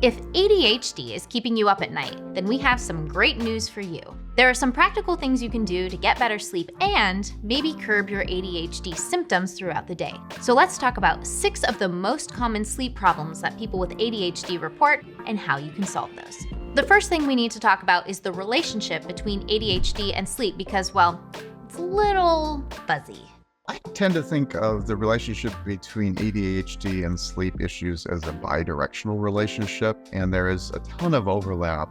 If ADHD is keeping you up at night, then we have some great news for you. There are some practical things you can do to get better sleep and maybe curb your ADHD symptoms throughout the day. So let's talk about 6 of the most common sleep problems that people with ADHD report and how you can solve those. The first thing we need to talk about is the relationship between ADHD and sleep because, well, it's a little fuzzy. I tend to think of the relationship between ADHD and sleep issues as a bidirectional relationship, and there is a ton of overlap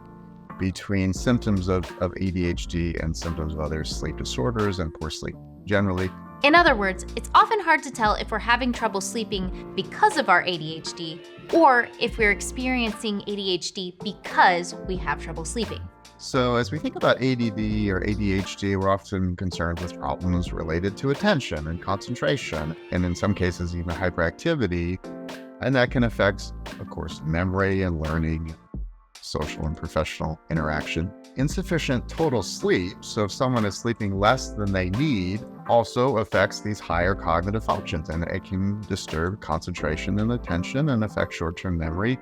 between symptoms of ADHD and symptoms of other sleep disorders and poor sleep generally. In other words, it's often hard to tell if we're having trouble sleeping because of our ADHD or if we're experiencing ADHD because we have trouble sleeping. So as we think about ADD or ADHD, we're often concerned with problems related to attention and concentration, and in some cases even hyperactivity, and that can affect, of course, memory and learning, social and professional interaction. Insufficient total sleep, so if someone is sleeping less than they need, also affects these higher cognitive functions, and it can disturb concentration and attention and affect short-term memory,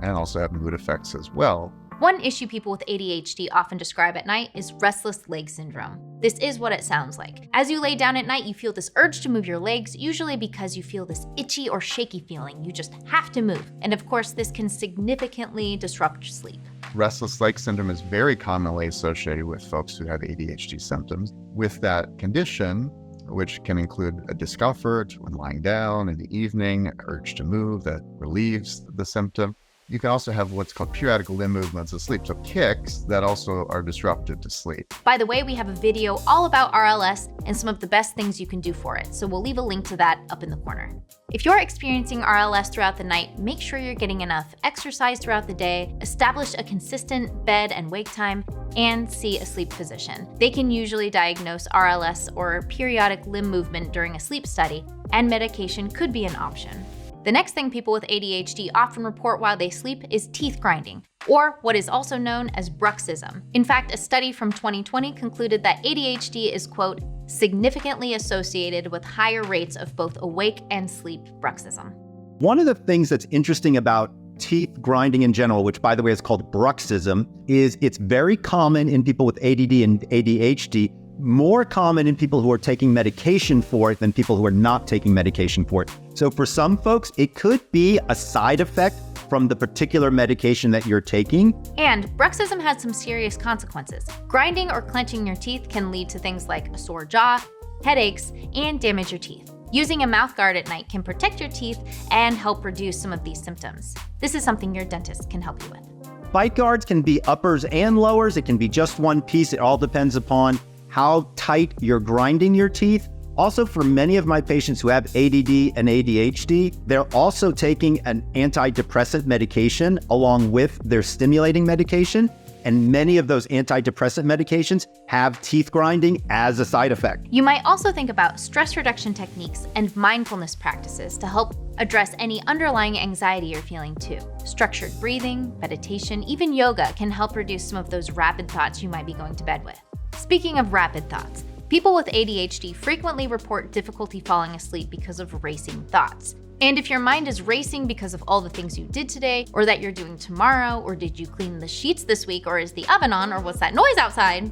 and also have mood effects as well. One issue people with ADHD often describe at night is restless leg syndrome. This is what it sounds like. As you lay down at night, you feel this urge to move your legs, usually because you feel this itchy or shaky feeling. You just have to move. And of course, this can significantly disrupt sleep. Restless leg syndrome is very commonly associated with folks who have ADHD symptoms. With that condition, which can include a discomfort when lying down in the evening, urge to move that relieves the symptom. You can also have what's called periodic limb movements of sleep, so kicks that also are disruptive to sleep. By the way, we have a video all about RLS and some of the best things you can do for it, so we'll leave a link to that up in the corner. If you're experiencing RLS throughout the night, make sure you're getting enough exercise throughout the day, establish a consistent bed and wake time, and see a sleep physician. They can usually diagnose RLS or periodic limb movement during a sleep study, and medication could be an option. The next thing people with ADHD often report while they sleep is teeth grinding, or what is also known as bruxism. In fact, a study from 2020 concluded that ADHD is, quote, significantly associated with higher rates of both awake and sleep bruxism. One of the things that's interesting about teeth grinding in general, which by the way is called bruxism, is it's very common in people with ADD and ADHD, more common in people who are taking medication for it than people who are not taking medication for it. So for some folks, it could be a side effect from the particular medication that you're taking. And bruxism has some serious consequences. Grinding or clenching your teeth can lead to things like a sore jaw, headaches, and damage your teeth. Using a mouth guard at night can protect your teeth and help reduce some of these symptoms. This is something your dentist can help you with. Bite guards can be uppers and lowers. It can be just one piece. It all depends upon how tight you're grinding your teeth. Also, for many of my patients who have ADD and ADHD, they're also taking an antidepressant medication along with their stimulating medication. And many of those antidepressant medications have teeth grinding as a side effect. You might also think about stress reduction techniques and mindfulness practices to help address any underlying anxiety you're feeling too. Structured breathing, meditation, even yoga can help reduce some of those rapid thoughts you might be going to bed with. Speaking of rapid thoughts, people with ADHD frequently report difficulty falling asleep because of racing thoughts. And if your mind is racing because of all the things you did today, or that you're doing tomorrow, or did you clean the sheets this week, or is the oven on, or what's that noise outside,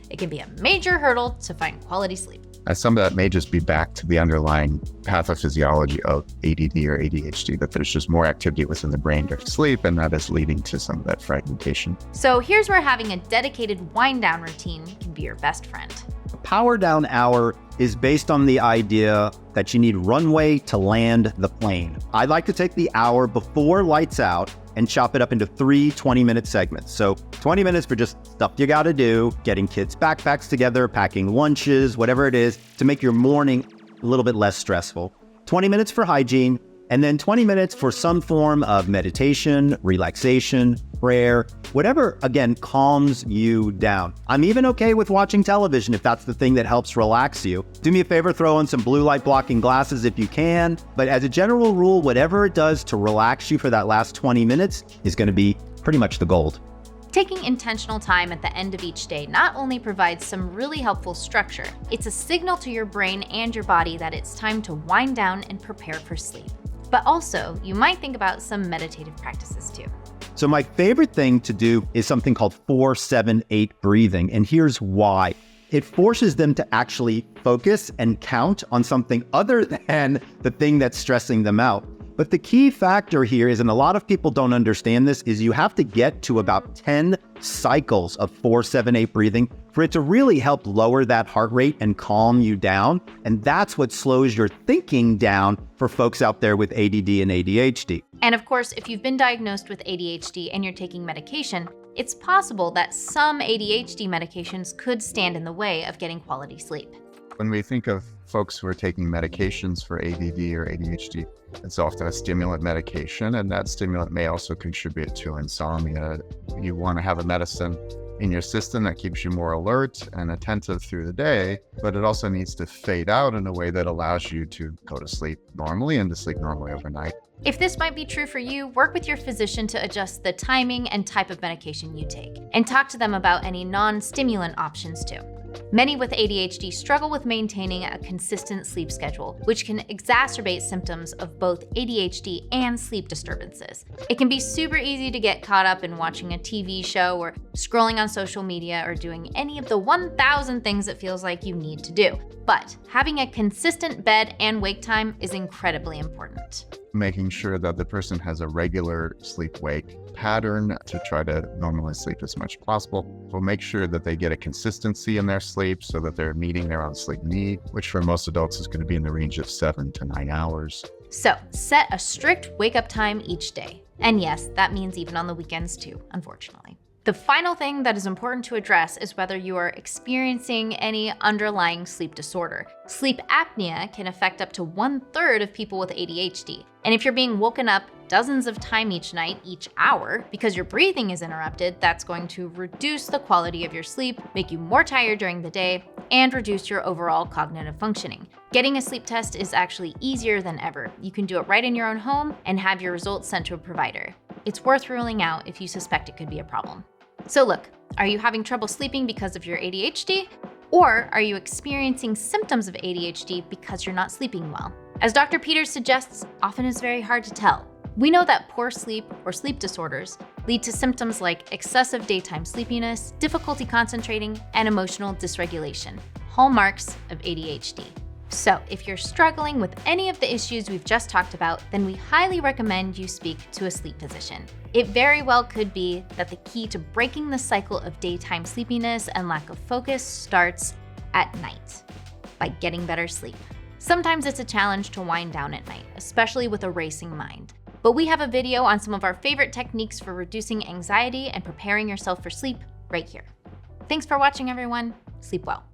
it can be a major hurdle to find quality sleep. Some of that may just be back to the underlying pathophysiology of ADD or ADHD, that there's just more activity within the brain during sleep, and that is leading to some of that fragmentation. So here's where having a dedicated wind-down routine can be your best friend. A power down hour is based on the idea that you need runway to land the plane. I like to take the hour before lights out and chop it up into 3 20-minute segments. So 20 minutes for just stuff you gotta do, getting kids' backpacks together, packing lunches, whatever it is, to make your morning a little bit less stressful. 20 minutes for hygiene, and then 20 minutes for some form of meditation, relaxation, prayer, whatever, again, calms you down. I'm even okay with watching television if that's the thing that helps relax you. Do me a favor, throw in some blue light blocking glasses if you can. But as a general rule, whatever it does to relax you for that last 20 minutes is going to be pretty much the gold. Taking intentional time at the end of each day not only provides some really helpful structure, it's a signal to your brain and your body that it's time to wind down and prepare for sleep. But also, you might think about some meditative practices too. So my favorite thing to do is something called 4-7-8 breathing. And here's why. It forces them to actually focus and count on something other than the thing that's stressing them out. But the key factor here is, and a lot of people don't understand this, is you have to get to about 10 cycles of 4-7-8 breathing for it to really help lower that heart rate and calm you down. And that's what slows your thinking down for folks out there with ADD and ADHD. And of course, if you've been diagnosed with ADHD and you're taking medication, it's possible that some ADHD medications could stand in the way of getting quality sleep. When we think of folks who are taking medications for ADD or ADHD, it's often a stimulant medication, and that stimulant may also contribute to insomnia. You want to have a medicine in your system that keeps you more alert and attentive through the day, but it also needs to fade out in a way that allows you to go to sleep normally and to sleep normally overnight. If this might be true for you, work with your physician to adjust the timing and type of medication you take, and talk to them about any non-stimulant options too. Many with ADHD struggle with maintaining a consistent sleep schedule, which can exacerbate symptoms of both ADHD and sleep disturbances. It can be super easy to get caught up in watching a TV show or scrolling on social media or doing any of the 1,000 things it feels like you need to do. But having a consistent bed and wake time is incredibly important. Making sure that the person has a regular sleep-wake pattern to try to normally sleep as much as possible. We'll make sure that they get a consistency in their sleep so that they're meeting their own sleep need, which for most adults is going to be in the range of 7 to 9 hours. So set a strict wake-up time each day. And yes, that means even on the weekends too, unfortunately. The final thing that is important to address is whether you are experiencing any underlying sleep disorder. Sleep apnea can affect up to 1/3 of people with ADHD. And if you're being woken up dozens of times each night, each hour, because your breathing is interrupted, that's going to reduce the quality of your sleep, make you more tired during the day, and reduce your overall cognitive functioning. Getting a sleep test is actually easier than ever. You can do it right in your own home and have your results sent to a provider. It's worth ruling out if you suspect it could be a problem. So look, are you having trouble sleeping because of your ADHD? Or are you experiencing symptoms of ADHD because you're not sleeping well? As Dr. Peters suggests, often it's very hard to tell. We know that poor sleep or sleep disorders lead to symptoms like excessive daytime sleepiness, difficulty concentrating, and emotional dysregulation, hallmarks of ADHD. So if you're struggling with any of the issues we've just talked about, then we highly recommend you speak to a sleep physician. It very well could be that the key to breaking the cycle of daytime sleepiness and lack of focus starts at night, by getting better sleep. Sometimes it's a challenge to wind down at night, especially with a racing mind. But we have a video on some of our favorite techniques for reducing anxiety and preparing yourself for sleep right here. Thanks for watching, everyone. Sleep well.